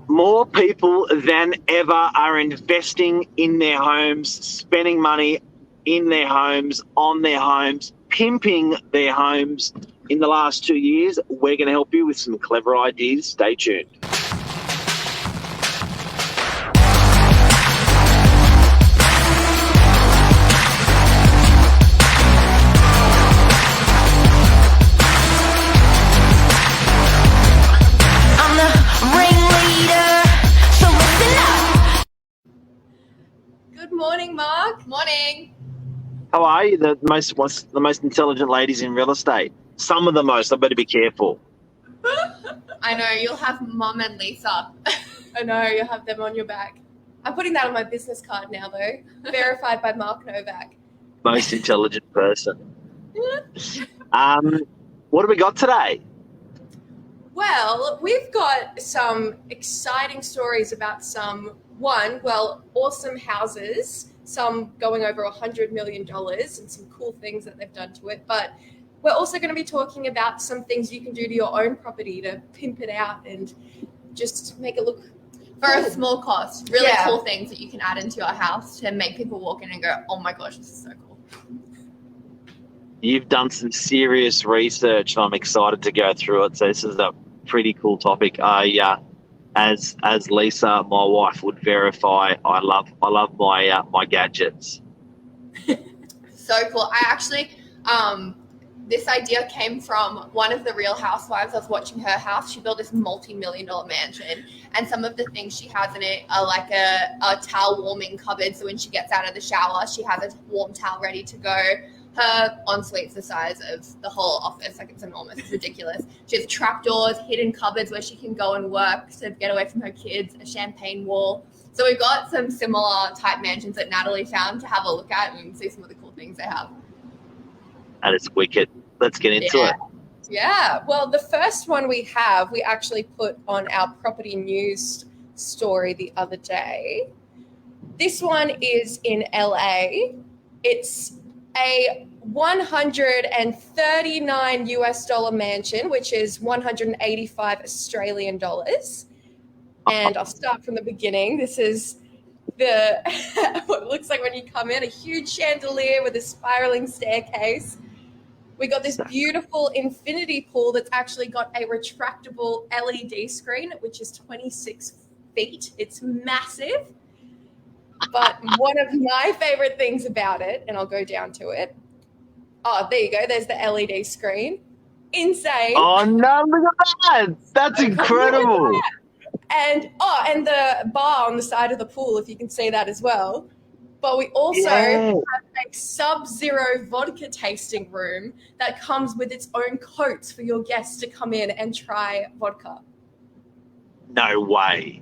More people than ever are investing in their homes, spending money in their homes, on their homes, pimping their homes. In the last 2 years, we're going to help you with some clever ideas. Stay tuned. Good morning, Mark. Morning. How are you? The most intelligent ladies in real estate. Some of the most. I better be careful. I know, you'll have Mum and Lisa. I know, you'll have them on your back. I'm putting that on my business card now, though. Verified by Mark Novak. Most intelligent person. What do we got today? Well, we've got some exciting stories about awesome houses, some going over $100 million and some cool things that they've done to it. But we're also going to be talking about some things you can do to your own property to pimp it out and just make it look For a small cost. Really Yeah. cool things that you can add into your house to make people walk in and go, oh my gosh, this is so cool. You've done some serious research, and I'm excited to go through it. So this is a pretty cool topic. As Lisa, my wife, would verify, I love my gadgets. So cool. I actually, this idea came from one of the Real Housewives. I was watching her house. She built this multi-million-dollar mansion, and some of the things she has in it are like a towel warming cupboard. So when she gets out of the shower, she has a warm towel ready to go. Her ensuite's the size of the whole office. Like, it's enormous. It's ridiculous. She has trapdoors, hidden cupboards where she can go and work to get away from her kids, a champagne wall. So we've got some similar type mansions that Natalie found to have a look at and see some of the cool things they have. And it's wicked. Let's get into it. Yeah, well, the first one we actually put on our property news story the other day. This one is in LA. It's a $139 US mansion, which is 185 Australian dollars. And I'll start from the beginning. This is what it looks like when you come in, a huge chandelier with a spiraling staircase. We got this beautiful infinity pool that's actually got a retractable LED screen, which is 26 feet. It's massive. But one of my favorite things about it, and I'll go down to it. Oh, there you go. There's the LED screen. Insane. Oh no, look at that. That's incredible. And the bar on the side of the pool, if you can see that as well. But we also have a Sub-Zero vodka tasting room that comes with its own coats for your guests to come in and try vodka. No way.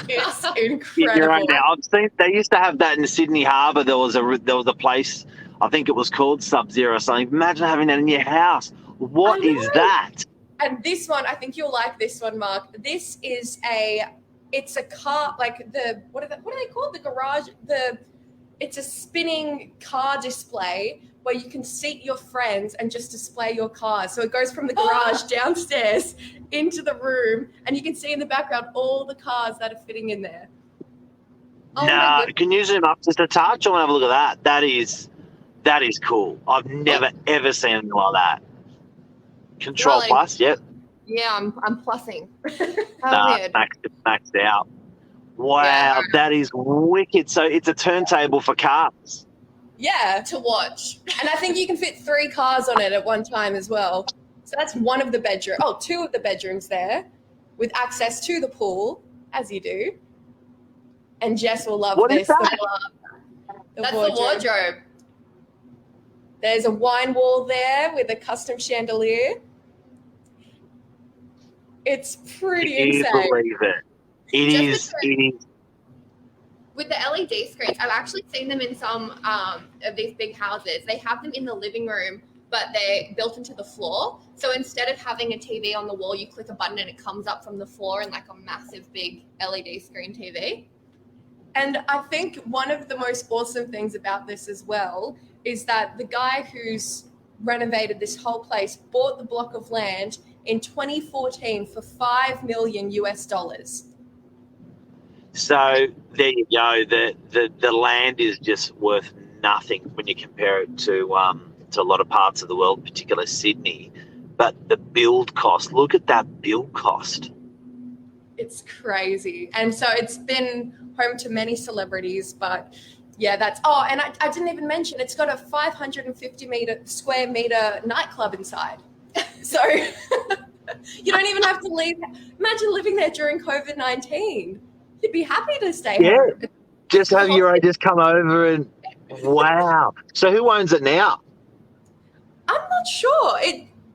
It's incredible. You're right now. I've seen they used to have that in Sydney Harbour. There was a place, I think it was called Sub-Zero something. Imagine having that in your house. What is that? And this one, I think you'll like this one, Mark. This is it's a car, like what are they called? The garage, it's a spinning car display where you can seat your friends and just display your cars. So it goes from the garage downstairs into the room, and you can see in the background all the cars that are fitting in there. Oh no, can you zoom up just a touch? I want to have a look at that. That is cool. I've never ever seen anything like that. Control plus, yep. Yeah, I'm plussing. Maxed out. Wow, yeah. That is wicked. So it's a turntable for cars. Yeah, to watch. And I think you can fit 3 cars on it at one time as well. So that's one of the bedrooms. Oh, 2 of the bedrooms there with access to the pool, as you do. And Jess will love this. What is that? That's the wardrobe. There's a wine wall there with a custom chandelier. It's pretty insane. Can you believe it? It is. With the LED screens, I've actually seen them in some of these big houses. They have them in the living room, but they're built into the floor. So instead of having a TV on the wall, you click a button and it comes up from the floor in like a massive big LED screen TV. And I think one of the most awesome things about this as well is that the guy who's renovated this whole place bought the block of land in 2014 for $5 million US. So there you go. The land is just worth nothing when you compare it to a lot of parts of the world, particularly Sydney. But the build cost, look at that build cost. It's crazy. And so it's been home to many celebrities, but yeah, that's, oh, and I didn't even mention, it's got a 550 square meter nightclub inside. So you don't even have to leave. Imagine living there during COVID-19. You'd be happy to stay home. Just have your just come over and wow. So who owns it now? I'm not sure.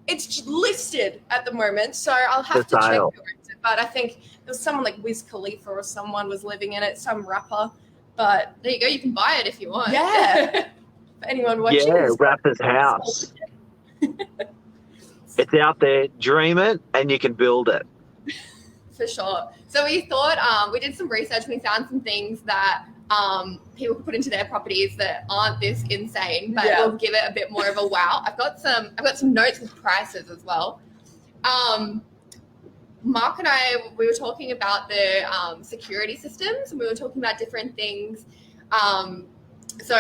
It's listed at the moment, so I'll have to check who owns it. But I think it was someone like Wiz Khalifa or someone was living in it, some rapper. But there you go. You can buy it if you want. Yeah. For anyone watching. Yeah, rapper's house. It's out there. Dream it, and you can build it. For sure. So we thought we did some research and we found some things that people could put into their properties that aren't this insane, but will give it a bit more of a wow. I've got some notes with prices as well. Mark and I, we were talking about the security systems, and we were talking about different things. So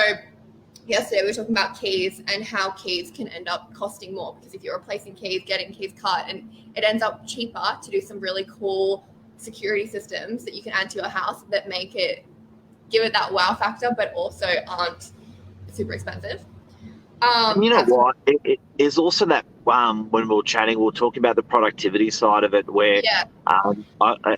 yesterday we were talking about keys and how keys can end up costing more, because if you're replacing keys, getting keys cut, and it ends up cheaper to do some really cool security systems that you can add to your house that give it that wow factor, but also aren't super expensive. And you know what? It is also that when we were chatting, we were talking about the productivity side of it, where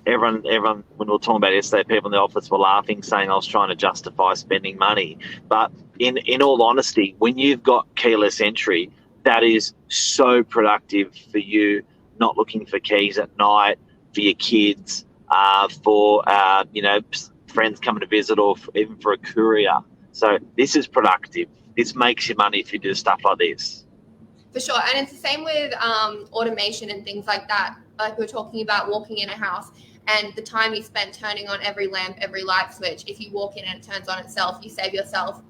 everyone, when we were talking about it yesterday, people in the office were laughing, saying I was trying to justify spending money. But in all honesty, when you've got keyless entry, that is so productive for you, not looking for keys at night, for your kids, for friends coming to visit, or even for a courier. So this is productive. This makes you money if you do stuff like this. For sure. And it's the same with automation and things like that. Like we were talking about walking in a house and the time you spend turning on every lamp, every light switch. If you walk in and it turns on itself, you save yourself.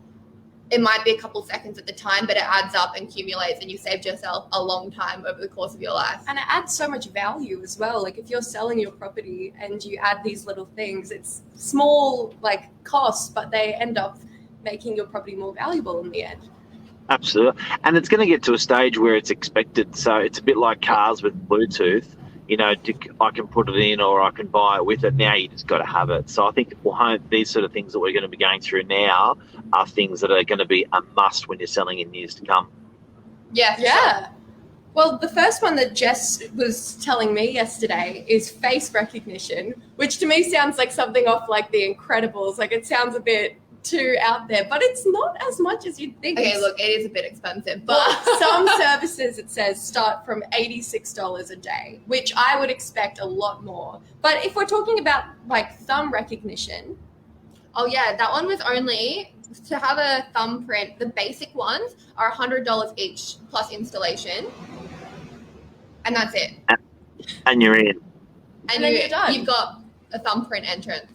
It might be a couple seconds at the time, but it adds up and accumulates, and you saved yourself a long time over the course of your life. And it adds so much value as well. Like if you're selling your property and you add these little things, it's small like costs, but they end up making your property more valuable in the end. Absolutely. And it's going to get to a stage where it's expected. So it's a bit like cars with Bluetooth. You know, I can put it in or I can buy it with it. Now you just got to have it. So I think these sort of things that we're going to be going through now are things that are going to be a must when you're selling in years to come. Yeah. Sure. Well, the first one that Jess was telling me yesterday is face recognition, which to me sounds like something off like The Incredibles. Like it sounds a bit too out there, but it's not as much as you'd think. Okay, look, it is a bit expensive, but some services, it says, start from $86 a day, which I would expect a lot more. But if we're talking about like thumb recognition, oh yeah, that one was only to have a thumbprint. The basic ones are $100 each plus installation, and that's it. And you're in. And then you're done. You've got a thumbprint entrance.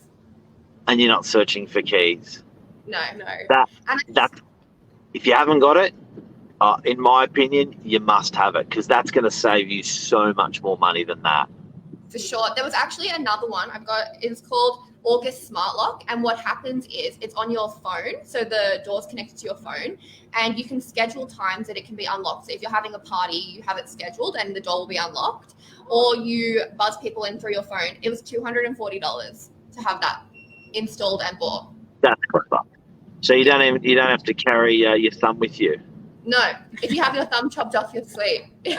And you're not searching for keys. No. That if you haven't got it, in my opinion, you must have it, because that's going to save you so much more money than that. For sure. There was actually another one I've got. It's called August Smart Lock, and what happens is it's on your phone, so the door's connected to your phone, and you can schedule times that it can be unlocked. So if you're having a party, you have it scheduled, and the door will be unlocked, or you buzz people in through your phone. It was $240 to have that installed and bought. That's clever. So you don't have to carry your thumb with you. No, if you have your thumb chopped off your sleeve, you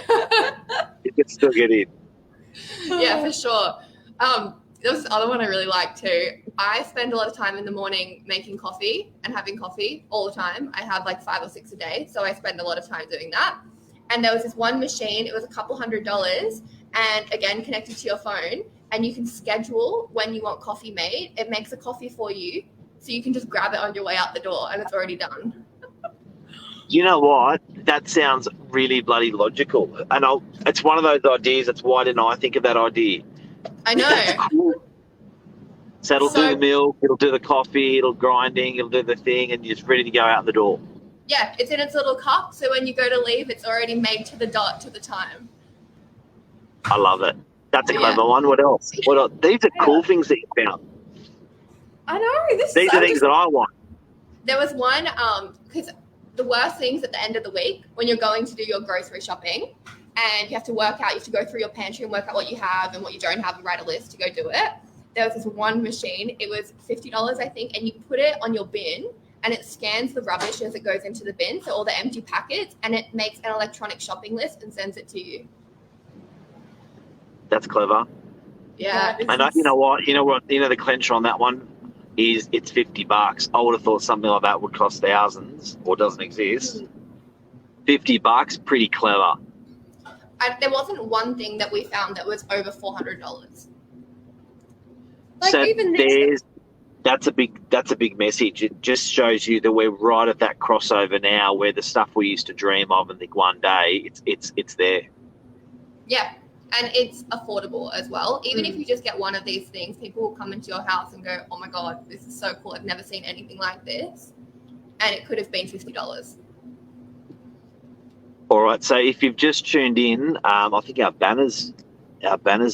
can still get in. Yeah, for sure. There was this other one I really like too. I spend a lot of time in the morning making coffee and having coffee all the time. I have like 5 or 6 a day, so I spend a lot of time doing that. And there was this one machine. It was a couple $100, and again connected to your phone. And you can schedule when you want coffee made. It makes a coffee for you, so you can just grab it on your way out the door, and it's already done. You know what? That sounds really bloody logical. And it's one of those ideas. That's why didn't I think of that idea? I know. Cool. So it'll do the milk, it'll do the coffee, it'll grinding, it'll do the thing, and you're just ready to go out the door. Yeah, it's in its little cup, so when you go to leave, it's already made to the dot to the time. I love it. That's a clever one. What else? These are cool things that you found. I know this. These are things that I want. There was one, because the worst things at the end of the week when you're going to do your grocery shopping and you have to work out, you have to go through your pantry and work out what you have and what you don't have and write a list to go do it. There was this one machine, it was $50, I think, and you put it on your bin and it scans the rubbish as it goes into the bin, so all the empty packets, and it makes an electronic shopping list and sends it to you. That's clever. Yeah. And you know what? The clencher on that one is it's $50. I would have thought something like that would cost thousands or doesn't exist. $50, pretty clever. There wasn't one thing that we found that was over $400. Like So even this, that's a big message. It just shows you that we're right at that crossover now, where the stuff we used to dream of and think one day it's there. Yeah, and it's affordable as well. Even if you just get one of these things, people will come into your house and go, "Oh my god, this is so cool! I've never seen anything like this," and it could have been $50. All right. So if you've just tuned in, I think our banners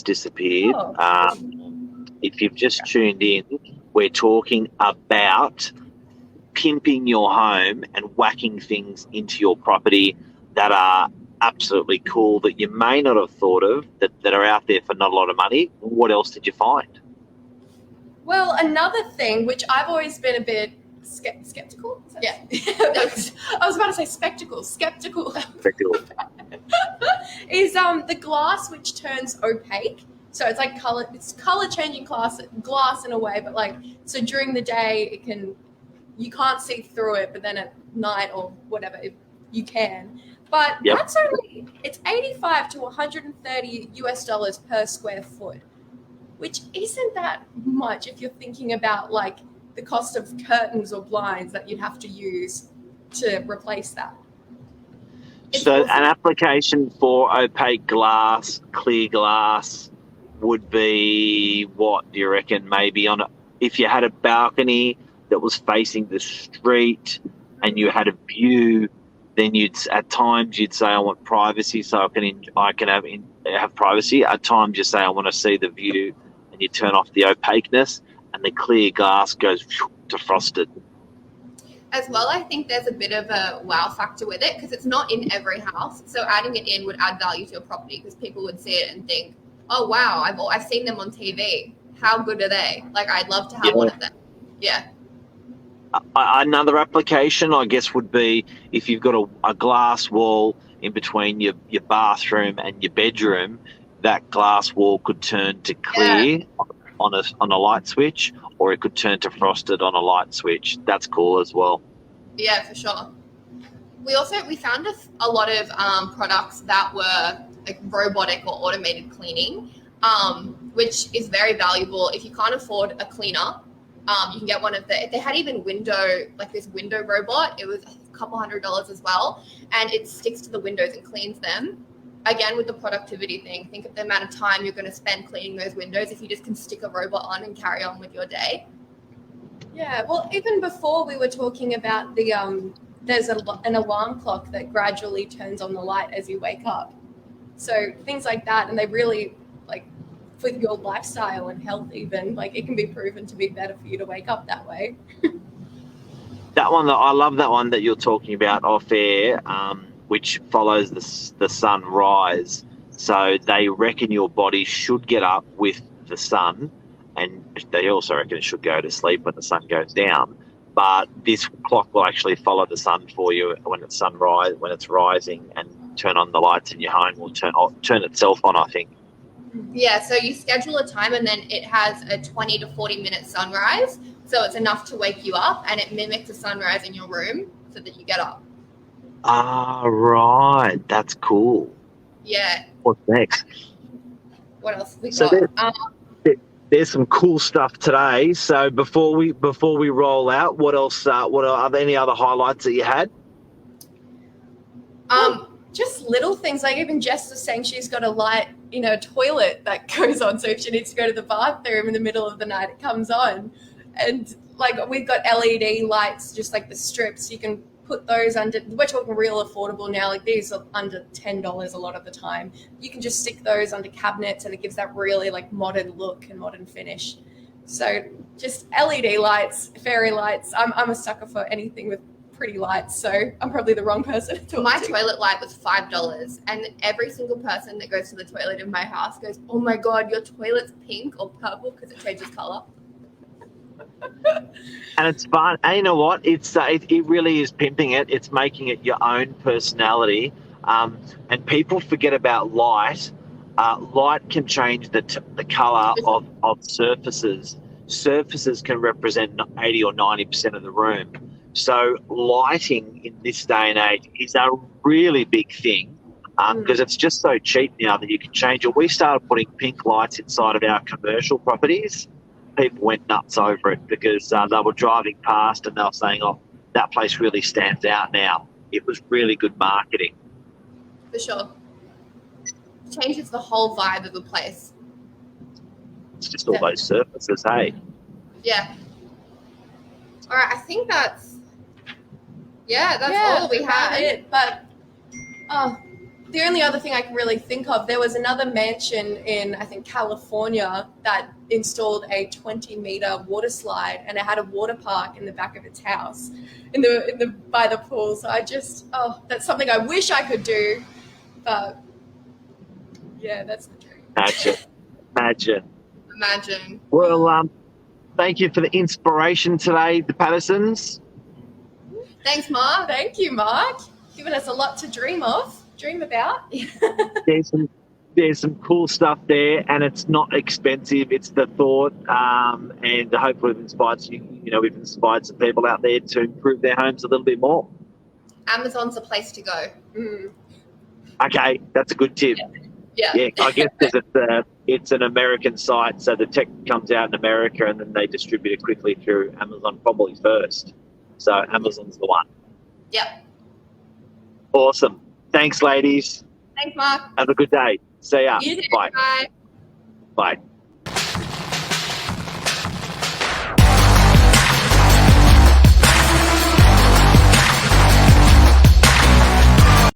disappeared. Oh. If you've just tuned in, we're talking about pimping your home and whacking things into your property that are absolutely cool that you may not have thought of, that are out there for not a lot of money. What else did you find? well, another thing which I've always been a bit skeptical. Yeah. I was about to say spectacle. Skeptical. Spectacle. Is the glass which turns opaque. So it's like color. It's color changing glass in a way, but like so during the day you can't see through it, but then at night or whatever you can. But Yep. that's only it's $85 to $130 per square foot, which isn't that much if you're thinking about like the cost of curtains or blinds that you'd have to use to replace that. So an application for opaque glass, clear glass, would be what do you reckon? Maybe if you had a balcony that was facing the street and you had a view, then at times you'd say I want privacy, so I can have privacy. At times you say I want to see the view, and you turn off the opaqueness, and the clear glass goes to frosted. As well, I think there's a bit of a wow factor with it because it's not in every house. So adding it in would add value to a property because people would see it and think, "Oh wow, I've seen them on TV. How good are they? Like I'd love to have one of them." Yeah. Another application, I guess, would be if you've got a glass wall in between your bathroom and your bedroom, that glass wall could turn to clear on a light switch, or it could turn to frosted on a light switch. That's cool as well. Yeah, for sure. We found a lot of products that were like robotic or automated cleaning, which is very valuable. If you can't afford a cleaner, you can get one of they had even this window robot. It was a couple $100 as well, and it sticks to the windows and cleans them. Again, with the productivity thing, think of the amount of time you're going to spend cleaning those windows if you just can stick a robot on and carry on with your day. Yeah, well, even before we were talking about there's an alarm clock that gradually turns on the light as you wake up. So things like that, and they really like for your lifestyle and health even, like it can be proven to be better for you to wake up that way. I love that one that you're talking about off air, which follows the sunrise. So they reckon your body should get up with the sun, and they also reckon it should go to sleep when the sun goes down. But this clock will actually follow the sun for you when it's rising, and turn on the lights in your home. Will turn itself on, I think. Yeah, so you schedule a time and then it has a 20 to 40 minute sunrise. So it's enough to wake you up and it mimics a sunrise in your room so that you get up. Ah, right. That's cool. Yeah. What's next? What else we So got? there's some cool stuff today. So before we roll out, what else? Are there any other highlights that you had? Just little things, like even Jess was saying she's got a light in her toilet that goes on, so if she needs to go to the bathroom in the middle of the night, it comes on. And like we've got LED lights, just like the strips, you can put those under, we're talking real affordable now, like these are under $10 a lot of the time. You can just stick those under cabinets and it gives that really like modern look and modern finish. So just LED lights, fairy lights. I'm a sucker for anything with pretty lights, so I'm probably the wrong person to talk My to. toilet light was $5, and every single person that goes to the toilet in my house goes, "Oh my god, your toilet's pink or purple because it changes color." And it's fun. And you know what? It really is pimping it. It's making it your own personality. And people forget about light. Light can change the colour of surfaces. Surfaces can represent 80 or 90% of the room. So lighting in this day and age is a really big thing because it's just so cheap now that you can change it. We started putting pink lights inside of our commercial properties. People went nuts over it because they were driving past and they were saying, "Oh, that place really stands out now." It was really good marketing. For sure. Changes the whole vibe of a place. It's just all those surfaces, hey? Yeah. All right, I think that's all we about had. it. But the only other thing I can really think of, there was another mansion in, I think, California that installed a 20-meter water slide, and it had a water park in the back of its house, by the pool. So that's something I wish I could do, but yeah, that's the dream. Imagine. Well, thank you for the inspiration today, the Pattersons. Thanks, Mark. Thank you, Mark. Giving us a lot to dream about. There's some cool stuff there, and it's not expensive. It's the thought, and hopefully we've inspired we've inspired some people out there to improve their homes a little bit more. Amazon's a place to go. Okay, that's a good tip. Yeah. I guess it's an American site, so the tech comes out in America and then they distribute it quickly through Amazon probably first. So Amazon's the one. Yep. Awesome. Thanks, ladies. Thanks, Mark. Have a good day. See ya. You too. Bye. Bye. Bye.